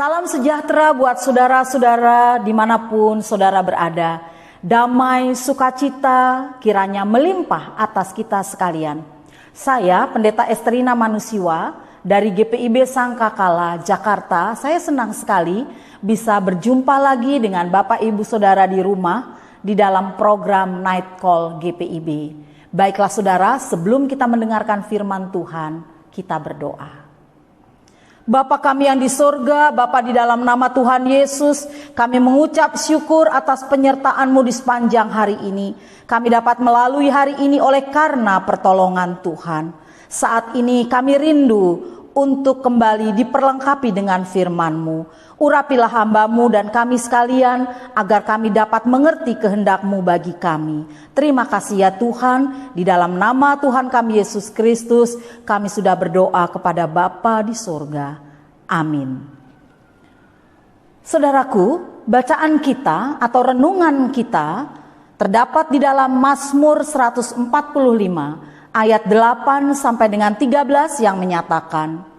Salam sejahtera buat saudara-saudara dimanapun saudara berada. Damai sukacita kiranya melimpah atas kita sekalian. Saya Pendeta Estrina Manusiwa dari GPIB Sangkakala, Jakarta. Saya senang sekali bisa berjumpa lagi dengan Bapak Ibu Saudara di rumah di dalam program Night Call GPIB. Baiklah saudara, sebelum kita mendengarkan firman Tuhan, kita berdoa. Bapa kami yang di sorga, Bapa di dalam nama Tuhan Yesus, kami mengucap syukur atas penyertaan-Mu di sepanjang hari ini. Kami dapat melalui hari ini oleh karena pertolongan Tuhan. Saat ini kami rindu untuk kembali diperlengkapi dengan firman-Mu. Urapilah hamba-Mu dan kami sekalian agar kami dapat mengerti kehendak-Mu bagi kami. Terima kasih ya Tuhan, di dalam nama Tuhan kami Yesus Kristus kami sudah berdoa kepada Bapa di sorga. Amin. Saudaraku, bacaan kita atau renungan kita terdapat di dalam Mazmur 145 ayat 8 sampai dengan 13 yang menyatakan,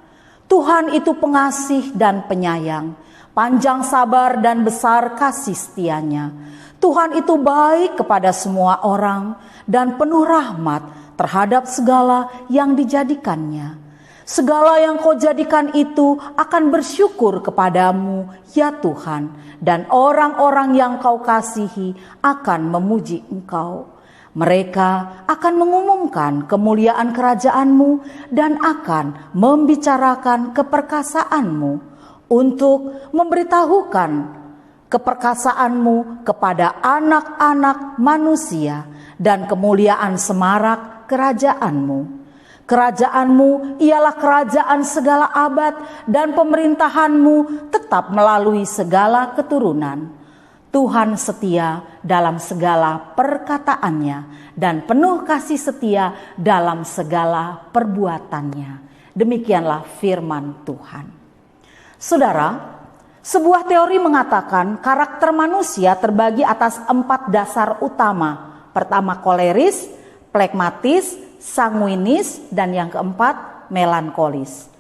Tuhan itu pengasih dan penyayang, panjang sabar dan besar kasih setianya. Tuhan itu baik kepada semua orang dan penuh rahmat terhadap segala yang dijadikannya. Segala yang Kau jadikan itu akan bersyukur kepadamu ya Tuhan, dan orang-orang yang Kau kasihi akan memuji Engkau. Mereka akan mengumumkan kemuliaan kerajaan-Mu dan akan membicarakan keperkasaan-Mu, untuk memberitahukan keperkasaan-Mu kepada anak-anak manusia dan kemuliaan semarak kerajaan-Mu. Kerajaan-Mu ialah kerajaan segala abad dan pemerintahan-Mu tetap melalui segala keturunan. Tuhan setia dalam segala perkataannya dan penuh kasih setia dalam segala perbuatannya. Demikianlah firman Tuhan. Saudara, sebuah teori mengatakan karakter manusia terbagi atas 4 dasar utama. Pertama koleris, plekmatis, sanguinis, dan yang keempat melankolis.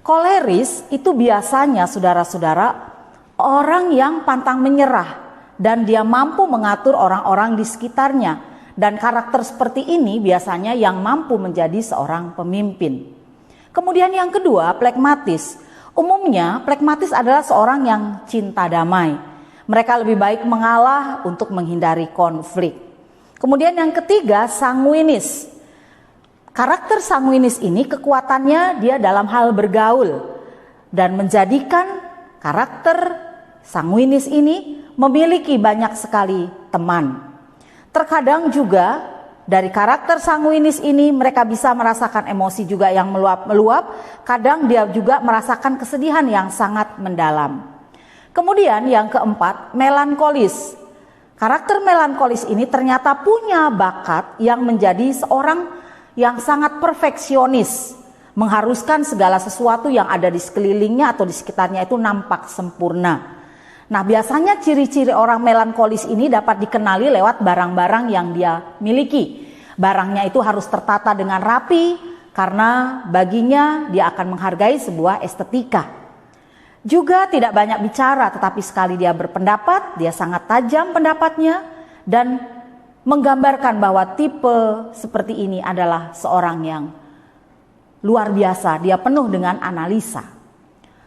Koleris itu biasanya saudara-saudara orang yang pantang menyerah dan dia mampu mengatur orang-orang di sekitarnya. Dan karakter seperti ini biasanya yang mampu menjadi seorang pemimpin. Kemudian yang kedua, plekmatis. Umumnya plekmatis adalah seorang yang cinta damai. Mereka lebih baik mengalah untuk menghindari konflik. Kemudian yang ketiga, sanguinis. Karakter sanguinis ini kekuatannya dia dalam hal bergaul dan menjadikan karakter sanguinis ini memiliki banyak sekali teman. Terkadang juga dari karakter sanguinis ini mereka bisa merasakan emosi juga yang meluap-meluap. Kadang dia juga merasakan kesedihan yang sangat mendalam. Kemudian yang keempat, melankolis. Karakter melankolis ini ternyata punya bakat yang menjadi seorang yang sangat perfeksionis. Mengharuskan segala sesuatu yang ada di sekelilingnya atau di sekitarnya itu nampak sempurna. Nah, biasanya ciri-ciri orang melankolis ini dapat dikenali lewat barang-barang yang dia miliki. Barangnya itu harus tertata dengan rapi karena baginya dia akan menghargai sebuah estetika. Juga tidak banyak bicara, tetapi sekali dia berpendapat, dia sangat tajam pendapatnya dan menggambarkan bahwa tipe seperti ini adalah seorang yang luar biasa, dia penuh dengan analisa.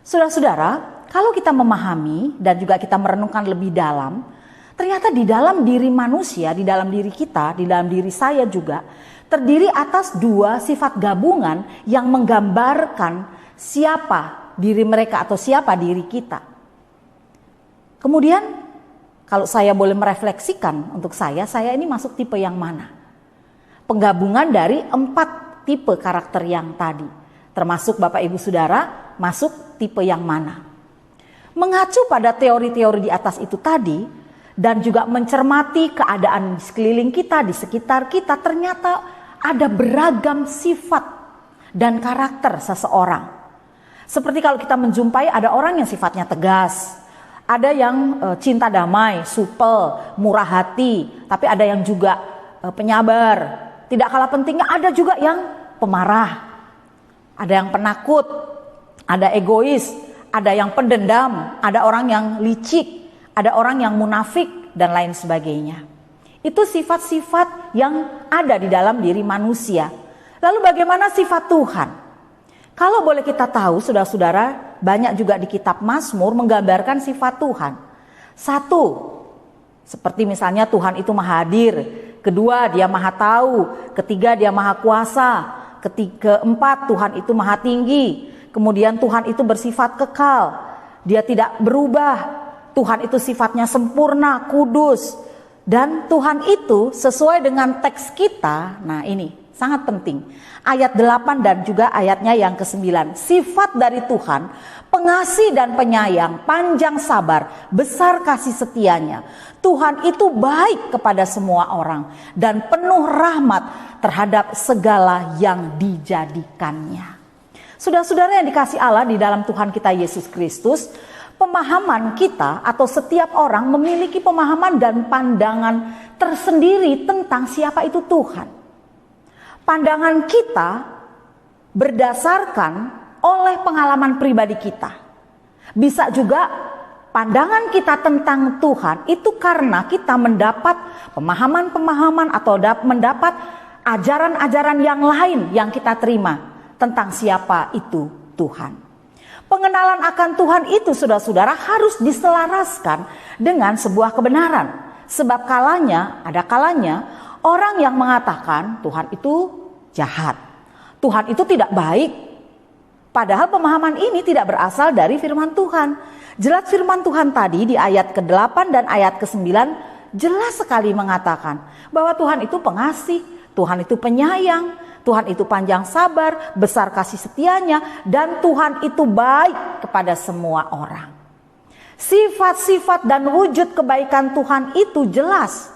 Saudara-saudara, kalau kita memahami dan juga kita merenungkan lebih dalam, ternyata di dalam diri manusia, di dalam diri kita, di dalam diri saya juga, terdiri atas 2 sifat gabungan yang menggambarkan siapa diri mereka atau siapa diri kita. Kemudian, kalau saya boleh merefleksikan untuk saya ini masuk tipe yang mana? Penggabungan dari 4 tipe karakter yang tadi. Termasuk Bapak Ibu Saudara, masuk tipe yang mana? Mengacu pada teori-teori di atas itu tadi dan juga mencermati keadaan di sekeliling kita, di sekitar kita, ternyata ada beragam sifat dan karakter seseorang. Seperti kalau kita menjumpai ada orang yang sifatnya tegas, ada yang cinta damai, supel, murah hati, tapi ada yang juga penyabar. Tidak kalah pentingnya ada juga yang pemarah, ada yang penakut, ada egois, ada yang pendendam, ada orang yang licik, ada orang yang munafik, dan lain sebagainya. Itu sifat-sifat yang ada di dalam diri manusia. Lalu bagaimana sifat Tuhan? Kalau boleh kita tahu, saudara-saudara, banyak juga di kitab Mazmur menggambarkan sifat Tuhan. Satu, seperti misalnya Tuhan itu maha hadir. Kedua, dia maha tahu. Ketiga, dia maha kuasa. Keempat, Tuhan itu maha tinggi. Kemudian Tuhan itu bersifat kekal. Dia tidak berubah. Tuhan itu sifatnya sempurna, kudus. Dan Tuhan itu sesuai dengan teks kita. Nah, ini sangat penting. Ayat 8 dan juga ayatnya yang ke-9. Sifat dari Tuhan, pengasih dan penyayang, panjang sabar, besar kasih setianya. Tuhan itu baik kepada semua orang dan penuh rahmat terhadap segala yang dijadikannya. Saudara-saudara yang dikasih Allah di dalam Tuhan kita Yesus Kristus, pemahaman kita atau setiap orang memiliki pemahaman dan pandangan tersendiri tentang siapa itu Tuhan. Pandangan kita berdasarkan oleh pengalaman pribadi kita. Bisa juga pandangan kita tentang Tuhan itu karena kita mendapat pemahaman-pemahaman atau mendapat ajaran-ajaran yang lain yang kita terima tentang siapa itu Tuhan. Pengenalan akan Tuhan itu, saudara-saudara, harus diselaraskan dengan sebuah kebenaran. Sebab ada kalanya orang yang mengatakan Tuhan itu jahat, Tuhan itu tidak baik. Padahal pemahaman ini tidak berasal dari firman Tuhan. Jelas firman Tuhan tadi di ayat ke-8 dan ayat ke-9 jelas sekali mengatakan bahwa Tuhan itu pengasih, Tuhan itu penyayang, Tuhan itu panjang sabar, besar kasih setianya, dan Tuhan itu baik kepada semua orang. Sifat-sifat dan wujud kebaikan Tuhan itu jelas.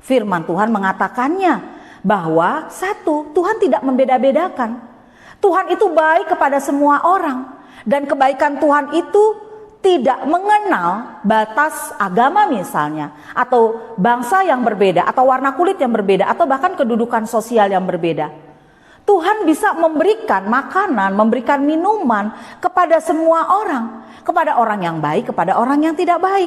Firman Tuhan mengatakannya bahwa satu, Tuhan tidak membeda-bedakan. Tuhan itu baik kepada semua orang. Dan kebaikan Tuhan itu tidak mengenal batas agama misalnya, atau bangsa yang berbeda, atau warna kulit yang berbeda, atau bahkan kedudukan sosial yang berbeda. Tuhan bisa memberikan makanan, memberikan minuman kepada semua orang. Kepada orang yang baik, kepada orang yang tidak baik.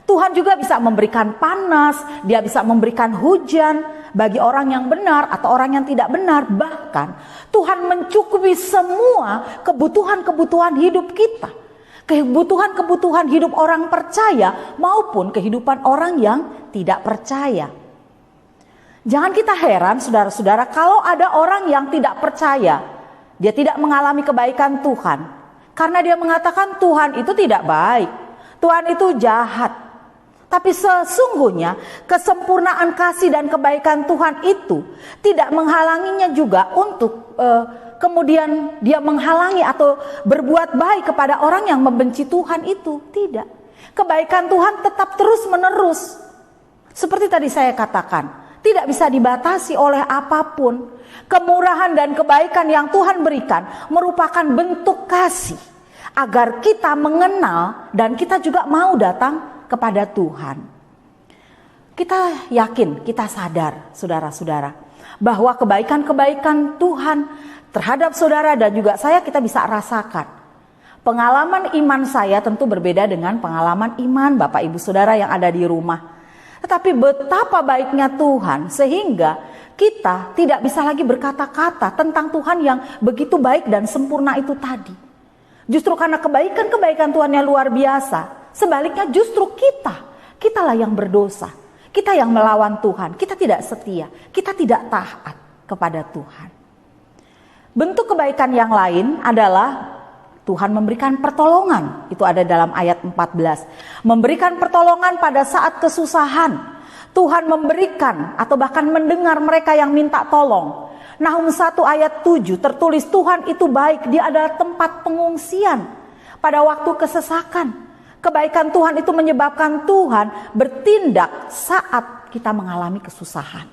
Tuhan juga bisa memberikan panas, dia bisa memberikan hujan bagi orang yang benar atau orang yang tidak benar. Bahkan Tuhan mencukupi semua kebutuhan-kebutuhan hidup kita. Kebutuhan-kebutuhan hidup orang percaya maupun kehidupan orang yang tidak percaya. Jangan kita heran, saudara-saudara, kalau ada orang yang tidak percaya, dia tidak mengalami kebaikan Tuhan, karena dia mengatakan Tuhan itu tidak baik, Tuhan itu jahat. Tapi sesungguhnya kesempurnaan kasih dan kebaikan Tuhan itu tidak menghalanginya juga untuk kemudian dia menghalangi atau berbuat baik kepada orang yang membenci Tuhan itu. Tidak. Kebaikan Tuhan tetap terus menerus. Seperti tadi saya katakan, tidak bisa dibatasi oleh apapun. Kemurahan dan kebaikan yang Tuhan berikan merupakan bentuk kasih agar kita mengenal dan kita juga mau datang kepada Tuhan. Kita yakin, kita sadar, saudara-saudara, bahwa kebaikan-kebaikan Tuhan terhadap saudara dan juga saya kita bisa rasakan. Pengalaman iman saya tentu berbeda dengan pengalaman iman Bapak Ibu Saudara yang ada di rumah. Tetapi betapa baiknya Tuhan sehingga kita tidak bisa lagi berkata-kata tentang Tuhan yang begitu baik dan sempurna itu tadi. Justru karena kebaikan-kebaikan Tuhan yang luar biasa, sebaliknya justru kitalah yang berdosa. Kita yang melawan Tuhan, kita tidak setia, kita tidak taat kepada Tuhan. Bentuk kebaikan yang lain adalah Tuhan memberikan pertolongan, itu ada dalam ayat 14. Memberikan pertolongan pada saat kesusahan. Tuhan memberikan atau bahkan mendengar mereka yang minta tolong. Nahum 1 ayat 7 tertulis Tuhan itu baik, dia adalah tempat pengungsian pada waktu kesesakan. Kebaikan Tuhan itu menyebabkan Tuhan bertindak saat kita mengalami kesusahan,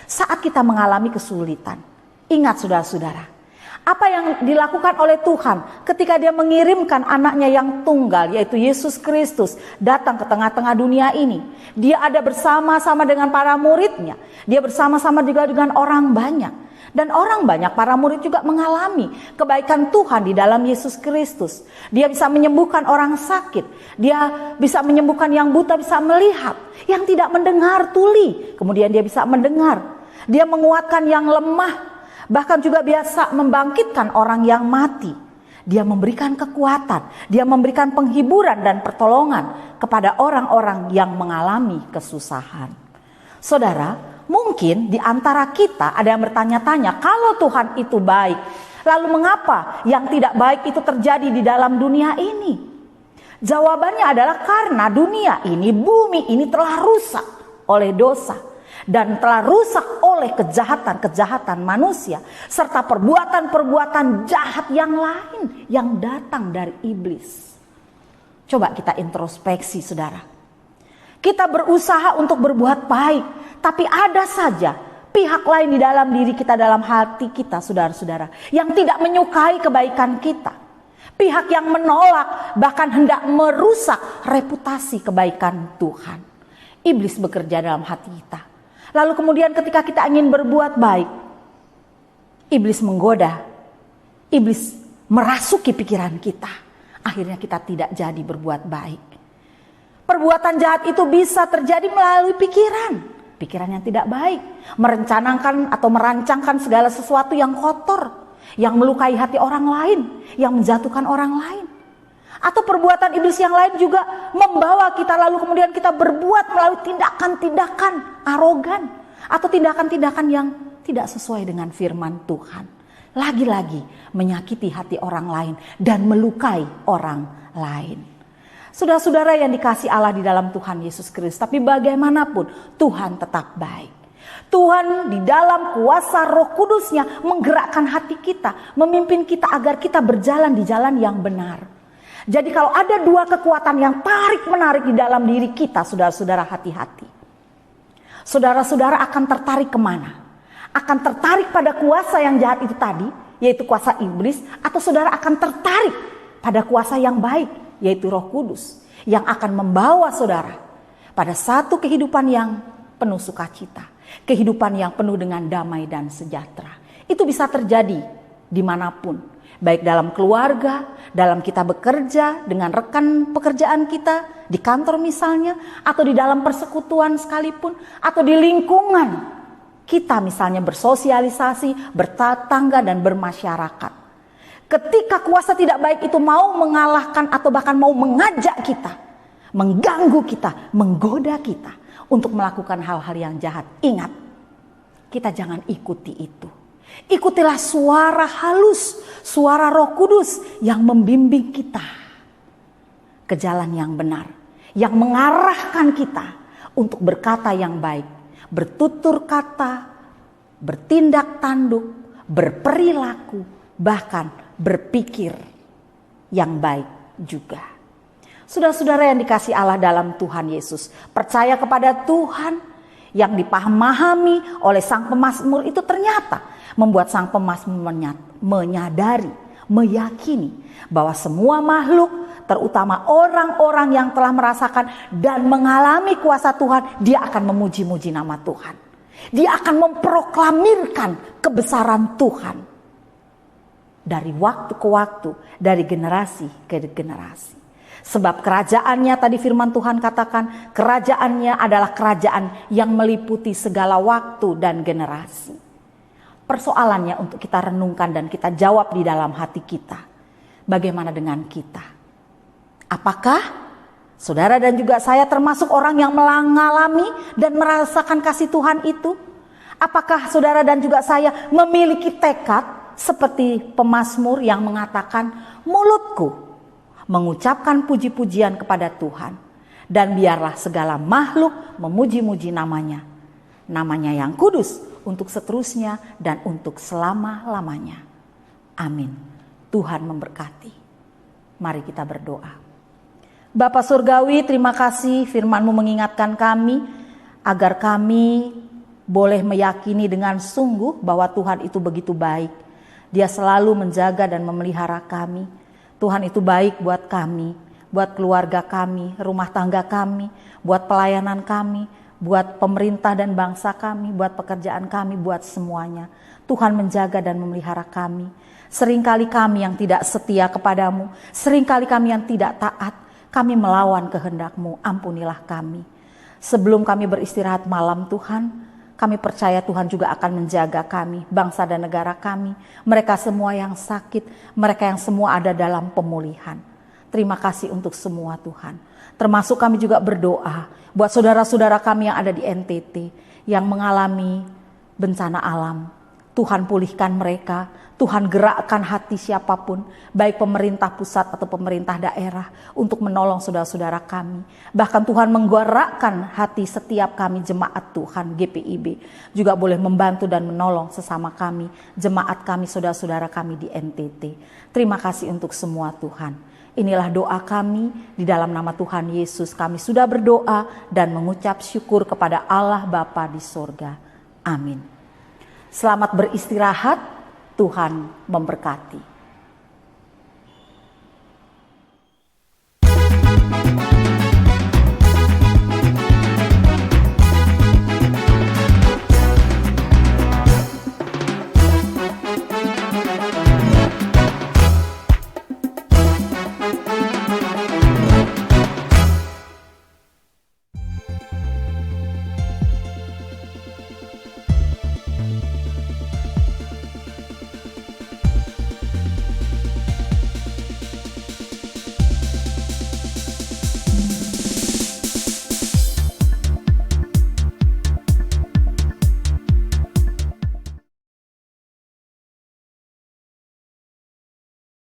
saat kita mengalami kesulitan. Ingat saudara-saudara, Apa yang dilakukan oleh Tuhan ketika dia mengirimkan anaknya yang tunggal, yaitu Yesus Kristus, datang ke tengah-tengah dunia ini. Dia ada bersama-sama dengan para muridnya. Dia bersama-sama juga dengan orang banyak. Dan orang banyak, para murid juga mengalami kebaikan Tuhan di dalam Yesus Kristus. Dia bisa menyembuhkan orang sakit. Dia bisa menyembuhkan yang buta, bisa melihat. Yang tidak mendengar tuli, kemudian dia bisa mendengar. Dia menguatkan yang lemah. Bahkan juga biasa membangkitkan orang yang mati. Dia memberikan kekuatan, dia memberikan penghiburan dan pertolongan kepada orang-orang yang mengalami kesusahan. Saudara, mungkin di antara kita ada yang bertanya-tanya, kalau Tuhan itu baik, lalu mengapa yang tidak baik itu terjadi di dalam dunia ini? Jawabannya adalah karena dunia ini, bumi ini telah rusak oleh dosa. Dan telah rusak oleh kejahatan-kejahatan manusia. Serta perbuatan-perbuatan jahat yang lain yang datang dari iblis. Coba kita introspeksi, saudara. Kita berusaha untuk berbuat baik. Tapi ada saja pihak lain di dalam diri kita, dalam hati kita, saudara-saudara, yang tidak menyukai kebaikan kita. Pihak yang menolak, bahkan hendak merusak reputasi kebaikan Tuhan. Iblis bekerja dalam hati kita. Lalu kemudian ketika kita ingin berbuat baik, iblis menggoda, iblis merasuki pikiran kita. Akhirnya kita tidak jadi berbuat baik. Perbuatan jahat itu bisa terjadi melalui pikiran yang tidak baik. Merencanakan atau merancangkan segala sesuatu yang kotor, yang melukai hati orang lain, yang menjatuhkan orang lain. Atau perbuatan iblis yang lain juga membawa kita lalu kemudian kita berbuat melalui tindakan-tindakan arogan. Atau tindakan-tindakan yang tidak sesuai dengan firman Tuhan. Lagi-lagi menyakiti hati orang lain dan melukai orang lain. Saudara-saudara yang dikasihi Allah di dalam Tuhan Yesus Kristus. Tapi bagaimanapun Tuhan tetap baik. Tuhan di dalam kuasa Roh Kudusnya menggerakkan hati kita. Memimpin kita agar kita berjalan di jalan yang benar. Jadi kalau ada dua kekuatan yang tarik-menarik di dalam diri kita, saudara-saudara, hati-hati. Saudara-saudara akan tertarik kemana? Akan tertarik pada kuasa yang jahat itu tadi, yaitu kuasa iblis, atau saudara akan tertarik pada kuasa yang baik, yaitu Roh Kudus, yang akan membawa saudara pada satu kehidupan yang penuh sukacita, kehidupan yang penuh dengan damai dan sejahtera. Itu bisa terjadi dimanapun. Baik dalam keluarga, dalam kita bekerja, dengan rekan pekerjaan kita, di kantor misalnya, atau di dalam persekutuan sekalipun, atau di lingkungan kita misalnya bersosialisasi, bertetangga dan bermasyarakat. Ketika kuasa tidak baik itu mau mengalahkan atau bahkan mau mengajak kita, mengganggu kita, menggoda kita untuk melakukan hal-hal yang jahat, ingat, kita jangan ikuti itu. Ikutilah suara halus, suara Roh Kudus yang membimbing kita ke jalan yang benar, yang mengarahkan kita untuk berkata yang baik, bertutur kata, bertindak tanduk, berperilaku, bahkan berpikir yang baik juga. Saudara-saudara yang dikasihi Allah dalam Tuhan Yesus, percaya kepada Tuhan yang dipahami oleh sang pemazmur itu ternyata membuat sang pemazmur menyadari, meyakini bahwa semua makhluk, terutama orang-orang yang telah merasakan dan mengalami kuasa Tuhan, dia akan memuji-muji nama Tuhan. Dia akan memproklamirkan kebesaran Tuhan dari waktu ke waktu, dari generasi ke generasi. Sebab kerajaannya, tadi firman Tuhan katakan, kerajaannya adalah kerajaan yang meliputi segala waktu dan generasi. Persoalannya untuk kita renungkan dan kita jawab di dalam hati kita. Bagaimana dengan kita? Apakah saudara dan juga saya termasuk orang yang mengalami dan merasakan kasih Tuhan itu? Apakah saudara dan juga saya memiliki tekad seperti pemazmur yang mengatakan, mulutku mengucapkan puji-pujian kepada Tuhan, dan biarlah segala makhluk memuji-muji namanya, namanya yang kudus, untuk seterusnya dan untuk selama-lamanya. Amin. Tuhan memberkati. Mari kita berdoa. Bapa Surgawi, terima kasih firman-Mu mengingatkan kami agar kami boleh meyakini dengan sungguh bahwa Tuhan itu begitu baik Dia selalu menjaga dan memelihara kami. Tuhan itu baik buat kami, buat keluarga kami, rumah tangga kami, buat pelayanan kami, buat pemerintah dan bangsa kami, buat pekerjaan kami, buat semuanya. Tuhan menjaga dan memelihara kami. Seringkali kami yang tidak setia kepadamu, seringkali kami yang tidak taat, kami melawan kehendak-Mu, ampunilah kami. Sebelum kami beristirahat malam Tuhan, kami percaya Tuhan juga akan menjaga kami, bangsa dan negara kami, mereka semua yang sakit, mereka yang semua ada dalam pemulihan. Terima kasih untuk semua Tuhan. Termasuk kami juga berdoa buat saudara-saudara kami yang ada di NTT, yang mengalami bencana alam. Tuhan pulihkan mereka, Tuhan gerakkan hati siapapun, baik pemerintah pusat atau pemerintah daerah, untuk menolong saudara-saudara kami. Bahkan Tuhan menggerakkan hati setiap kami jemaat Tuhan GPIB, juga boleh membantu dan menolong sesama kami, jemaat kami, saudara-saudara kami di NTT. Terima kasih untuk semua Tuhan. Inilah doa kami, di dalam nama Tuhan Yesus kami sudah berdoa dan mengucap syukur kepada Allah Bapa di sorga. Amin. Selamat beristirahat, Tuhan memberkati.